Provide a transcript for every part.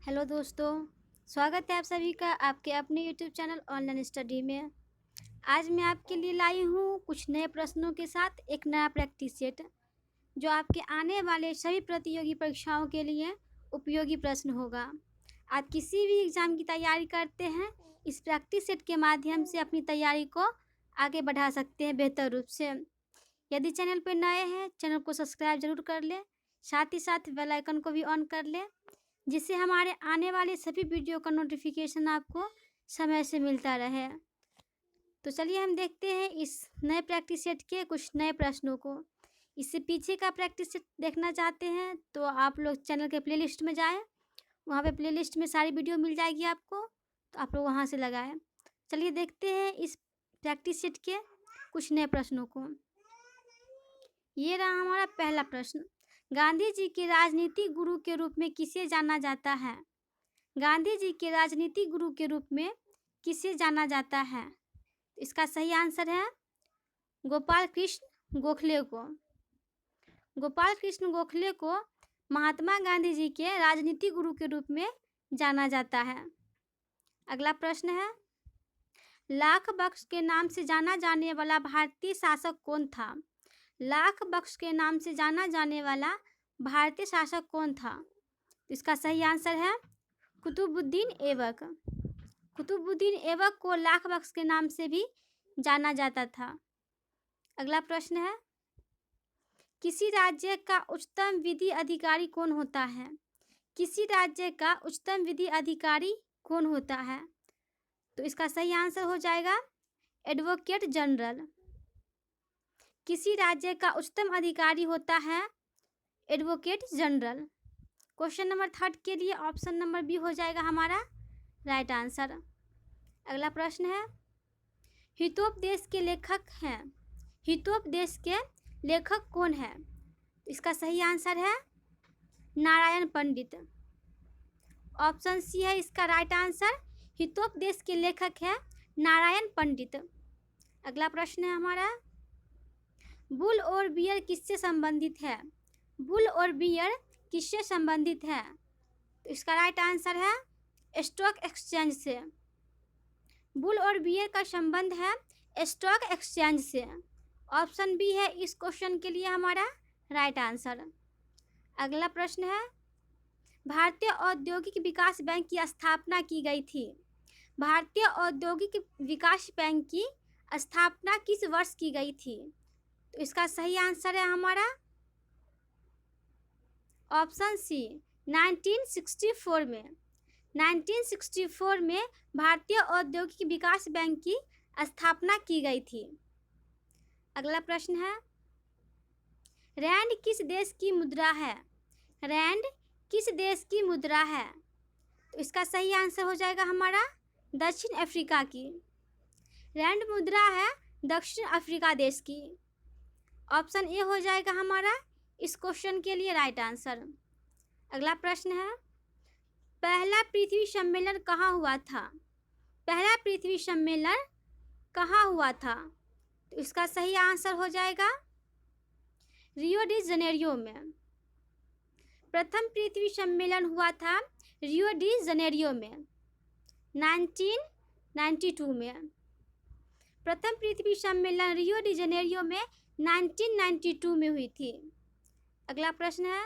Hello दोस्तों, स्वागत है आप सभी का आपके अपने यूट्यूब चैनल ऑनलाइन स्टडी में। आज मैं आपके लिए लाई हूँ कुछ नए प्रश्नों के साथ एक नया प्रैक्टिस सेट जो आपके आने वाले सभी प्रतियोगी परीक्षाओं के लिए उपयोगी प्रश्न होगा। आप किसी भी एग्ज़ाम की तैयारी करते हैं, इस प्रैक्टिस सेट के माध्यम से अपनी तैयारी को आगे बढ़ा सकते हैं बेहतर रूप से। यदि चैनल पर नए हैं, चैनल को सब्सक्राइब जरूर कर लें, साथ ही साथ बेल आइकन को भी ऑन कर लें, जिससे हमारे आने वाले सभी वीडियो का नोटिफिकेशन आपको समय से मिलता रहे। तो चलिए हम देखते हैं इस नए प्रैक्टिस सेट के कुछ नए प्रश्नों को। इससे पीछे का प्रैक्टिस सेट देखना चाहते हैं तो आप लोग चैनल के प्लेलिस्ट में जाएं, वहाँ पे प्लेलिस्ट में सारी वीडियो मिल जाएगी आपको, तो आप लोग वहाँ से लगाएं। चलिए देखते हैं इस प्रैक्टिस सेट के कुछ नए प्रश्नों को। ये रहा हमारा पहला प्रश्न। गांधी जी के राजनीतिक गुरु के रूप में किसे जाना जाता है? गांधी जी के राजनीतिक गुरु के रूप में किसे जाना जाता है? इसका सही आंसर है गोपाल कृष्ण गोखले को। गोपाल कृष्ण गोखले को महात्मा गांधी जी के राजनीतिक गुरु के रूप में जाना जाता है। अगला प्रश्न है, लाख बख्श के नाम से जाना जाने वाला भारतीय शासक कौन था? लाख बख्श के नाम से जाना जाने वाला भारतीय शासक कौन था? इसका सही आंसर है कुतुबुद्दीन ऐबक। कुतुबुद्दीन ऐबक को लाख बख्श के नाम से भी जाना जाता था। अगला प्रश्न है, किसी राज्य का उच्चतम विधि अधिकारी कौन होता है? किसी राज्य का उच्चतम विधि अधिकारी कौन होता है? तो इसका सही आंसर हो जाएगा एडवोकेट जनरल। किसी राज्य का उच्चतम अधिकारी होता है एडवोकेट जनरल। क्वेश्चन नंबर 3 के लिए ऑप्शन नंबर बी हो जाएगा हमारा राइट आंसर। अगला प्रश्न है, हितोपदेश के लेखक हैं। हितोपदेश के लेखक कौन है? इसका सही आंसर है नारायण पंडित। ऑप्शन सी है इसका राइट आंसर। हितोपदेश के लेखक है नारायण पंडित। अगला प्रश्न है हमारा, बुल और बियर किससे संबंधित है? बुल और बियर किससे संबंधित है? तो इसका राइट आंसर है स्टॉक एक्सचेंज से। बुल और बियर का संबंध है स्टॉक एक्सचेंज से। ऑप्शन बी है इस क्वेश्चन के लिए हमारा राइट आंसर। अगला प्रश्न है, भारतीय औद्योगिक विकास बैंक की स्थापना की गई थी। भारतीय औद्योगिक विकास बैंक की स्थापना किस वर्ष की गई थी? तो इसका सही आंसर है हमारा ऑप्शन सी 1964 में। 1964 में भारतीय औद्योगिक विकास बैंक की स्थापना की गई थी। अगला प्रश्न है, रैंड किस देश की मुद्रा है? रैंड किस देश की मुद्रा है? तो इसका सही आंसर हो जाएगा हमारा दक्षिण अफ्रीका की। रैंड मुद्रा है दक्षिण अफ्रीका देश की। ऑप्शन ए हो जाएगा हमारा इस क्वेश्चन के लिए राइट आंसर। अगला प्रश्न है, पहला पृथ्वी सम्मेलन कहाँ हुआ था? पहला पृथ्वी सम्मेलन कहाँ हुआ था? तो इसका सही आंसर हो जाएगा रियो डी जनेरियो में। प्रथम पृथ्वी सम्मेलन हुआ था रियो डी जनेरियो में 1992 में। प्रथम पृथ्वी सम्मेलन रियो डी जनेरियो में 1992 में हुई थी। अगला प्रश्न है,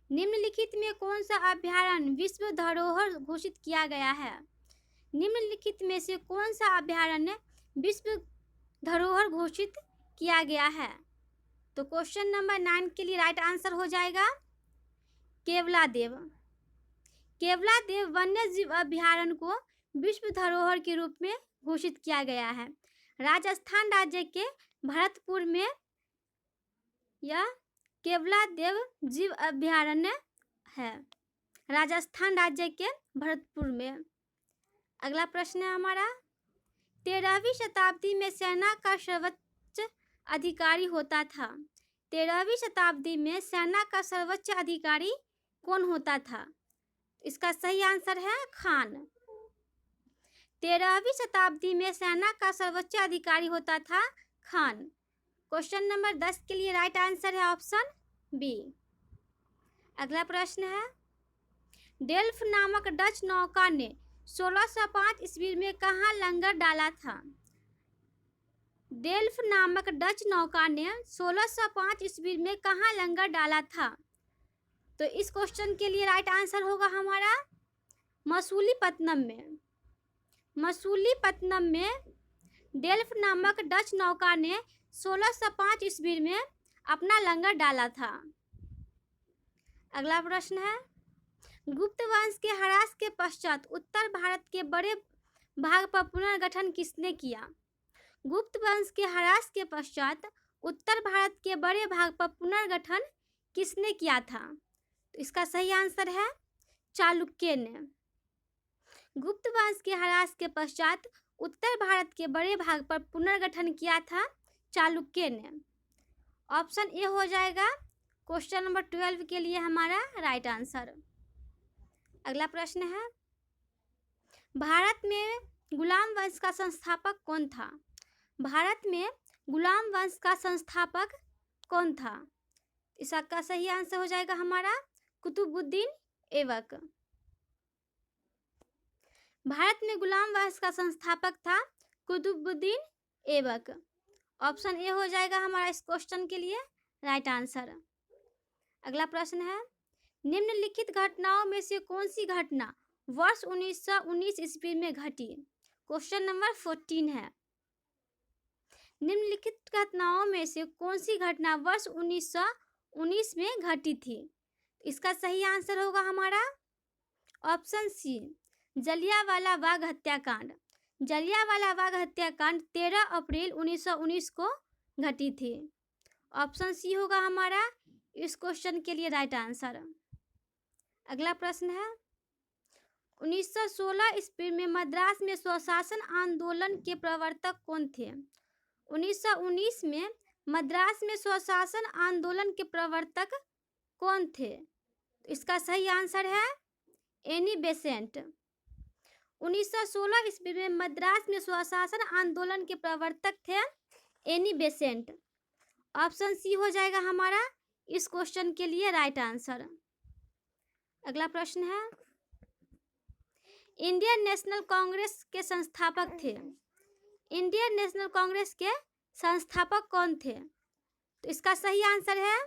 निम्नलिखित में कौन सा अभयारण्य विश्व धरोहर घोषित किया गया है? निम्नलिखित में से कौन सा अभयारण्य विश्व धरोहर घोषित किया गया है? तो क्वेश्चन नंबर 9 के लिए राइट आंसर हो जाएगा केवलादेव। केवलादेव वन्य जीव अभयारण्य को विश्व धरोहर के रूप में घोषित किया गया है। राजस्थान राज्य के भरतपुर में यह केवलादेव जीव अभयारण्य है, राजस्थान राज्य के भरतपुर में। अगला प्रश्न है हमारा, 13वीं शताब्दी में सेना का सर्वोच्च अधिकारी होता था। 13वीं शताब्दी में सेना का सर्वोच्च अधिकारी कौन होता था? इसका सही आंसर है खान। 13वीं शताब्दी में सेना का सर्वोच्च अधिकारी होता था खान। क्वेश्चन नंबर 10 के लिए राइट आंसर है ऑप्शन बी। अगला प्रश्न है, डेल्फ नामक डच नौका ने 1605 ईस्वी में कहाँ लंगर डाला था? डेल्फ नामक डच नौका ने 1605 ईस्वी में कहाँ लंगर डाला था? तो इस क्वेश्चन के लिए राइट आंसर होगा हमारा मसूलीपट्टनम में। मसूलीपट्टनम में डेल्फ नामक डच नौका ने 1605 ईस्वी में अपना लंगर डाला था। अगला प्रश्न है, गुप्त वंश के ह्रास के पश्चात उत्तर भारत के बड़े भाग पर पुनर्गठन किसने किया? गुप्त वंश के ह्रास के पश्चात उत्तर भारत के बड़े भाग पर पुनर्गठन किसने किया था? तो इसका सही आंसर है चालुक्य ने। गुप्त वंश के ह्रास के पश्चात उत्तर भारत के बड़े भाग पर पुनर्गठन किया था चालुक्य ने। ऑप्शन ए हो जाएगा क्वेश्चन नंबर 12 के लिए हमारा राइट आंसर। अगला प्रश्न है, भारत में गुलाम वंश का संस्थापक कौन था? भारत में गुलाम वंश का संस्थापक कौन था? इसका सही आंसर हो जाएगा हमारा कुतुबुद्दीन ऐबक। भारत में गुलाम वंश का संस्थापक था कुतुबुद्दीन ऐबक। ऑप्शन ए हो जाएगा हमारा इस क्वेश्चन के लिए राइट आंसर। अगला प्रश्न है, निम्नलिखित घटनाओं में से कौन सी घटना वर्ष 1919 ईस्वी में घटी? क्वेश्चन नंबर 14 है। निम्नलिखित घटनाओं में से कौन सी घटना वर्ष 1919 में घटी थी? इसका सही आंसर होगा हमारा ऑप्शन सी जलियांवाला बाग हत्याकांड। जलियांवाला बाग हत्याकांड 13 अप्रैल 1919 को घटी थी। ऑप्शन सी होगा हमारा इस क्वेश्चन के लिए राइट आंसर। अगला प्रश्न है, 1916 ईस्वी में मद्रास में स्वशासन आंदोलन के प्रवर्तक कौन थे? 1919 में मद्रास में स्वशासन आंदोलन के प्रवर्तक कौन थे? इसका सही आंसर है एनी बेसेंट। 1916 ईस्वी में मद्रास में स्वशासन आंदोलन के प्रवर्तक थे एनी बेसेंट। ऑप्शन सी हो जाएगा हमारा इस क्वेश्चन के लिए राइट आंसर। अगला प्रश्न है, इंडियन नेशनल कांग्रेस के संस्थापक थे। इंडियन नेशनल कांग्रेस के संस्थापक कौन थे? तो इसका सही आंसर है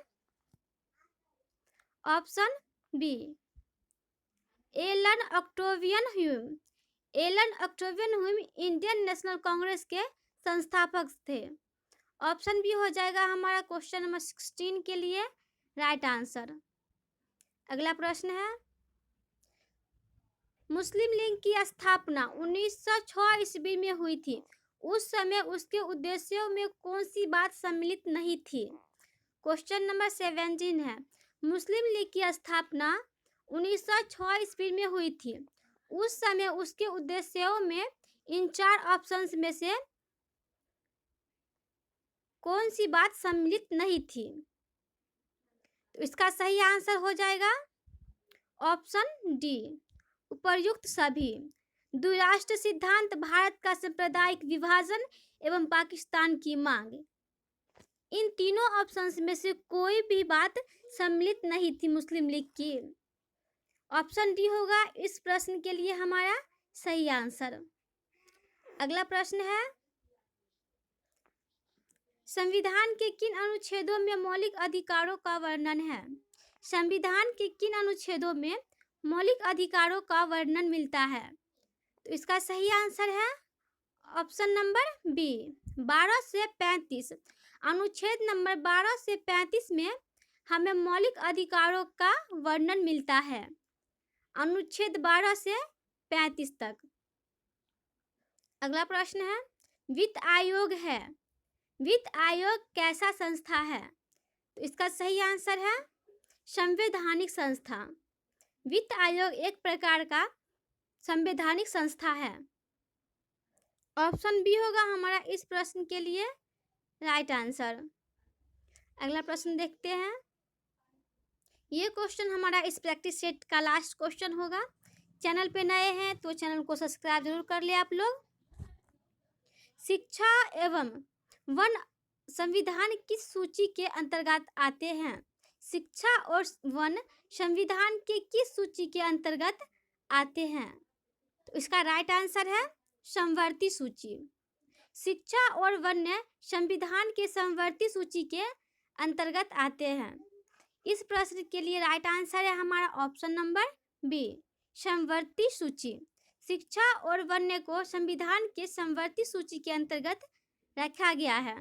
option B Allan Octavian Hume. Allan Octavian Hume Indian National Congress के संस्थापक थे। ऑप्शन बी हो जाएगा हमारा क्वेश्चन नंबर 16 के लिए राइट आंसर। अगला प्रश्न है, मुस्लिम लीग की स्थापना 1906 ईस्वी में हुई थी। उस समय उसके उद्देश्यों में कौन सी बात सम्मिलित नहीं थी? क्वेश्चन नंबर 17 है। मुस्लिम लीग की स्थापना 1906 ईस्वी में हुई थी। उस समय उसके उद्देश्यों में इन 4 ऑप्शंस में से कौन सी बात सम्मिलित नहीं थी? तो इसका सही आंसर हो जाएगा ऑप्शन डी उपर्युक्त सभी। द्विराष्ट्र सिद्धांत, भारत का सांप्रदायिक विभाजन एवं पाकिस्तान की मांग। इन तीनों ऑप्शंस में से कोई भी बात सम्मिलित नहीं थी मुस्लिम लीग की। ऑप्शन डी होगा इस प्रश्न के लिए हमारा सही आंसर। अगला प्रश्न है, संविधान के किन अनुच्छेदों में मौलिक अधिकारों का वर्णन है? संविधान के किन अनुच्छेदों में मौलिक अधिकारों का वर्णन मिलता है? तो इसका सही आंसर है ऑप्शन नंबर बी 12 से 35। अनुच्छेद नंबर 12 से 35 में हमें मौलिक अधिकारों का वर्णन मिलता है, अनुच्छेद 12 से 35 तक। अगला प्रश्न है, वित्त आयोग है। वित्त आयोग कैसा संस्था है? तो इसका सही आंसर है संवैधानिक संस्था। वित्त आयोग एक प्रकार का संवैधानिक संस्था है। ऑप्शन बी होगा हमारा इस प्रश्न के लिए राइट आंसर। अगला प्रश्न देखते हैं। ये क्वेश्चन हमारा इस प्रैक्टिस सेट का लास्ट क्वेश्चन होगा। चैनल पे नए हैं तो चैनल को सब्सक्राइब जरूर कर ले आप लोग। शिक्षा एवं वन संविधान किस सूची के अंतर्गत आते हैं? शिक्षा और वन संविधान के किस सूची के अंतर्गत आते हैं? तो इसका राइट आंसर है समवर्ती सूची। शिक्षा और वन्य संविधान के समवर्ती सूची के अंतर्गत आते हैं। इस प्रश्न के लिए राइट आंसर है हमारा ऑप्शन नंबर बी, समवर्ती सूची। शिक्षा और वन्य को संविधान के समवर्ती सूची के अंतर्गत रखा गया है।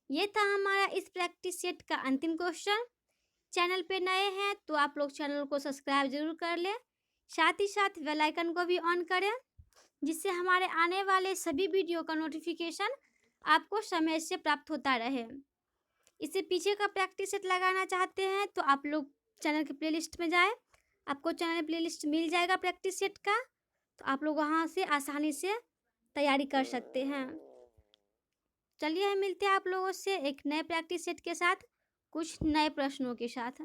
ये था हमारा इस प्रैक्टिस सेट का अंतिम क्वेश्चन। चैनल पे नए हैं तो आप लोग चैनल को सब्सक्राइब जरूर कर लें, साथ ही साथ बेल आइकन को भी ऑन करें, जिससे हमारे आने वाले सभी वीडियो का नोटिफिकेशन आपको समय से प्राप्त होता रहे। इससे पीछे का प्रैक्टिस सेट लगाना चाहते हैं तो आप लोग चैनल के प्लेलिस्ट में जाएं, आपको चैनल प्लेलिस्ट मिल जाएगा प्रैक्टिस सेट का, तो आप लोग वहां से आसानी से तैयारी कर सकते हैं। चलिए हम मिलते हैं आप लोगों से एक नए प्रैक्टिस सेट के साथ, कुछ नए प्रश्नों के साथ।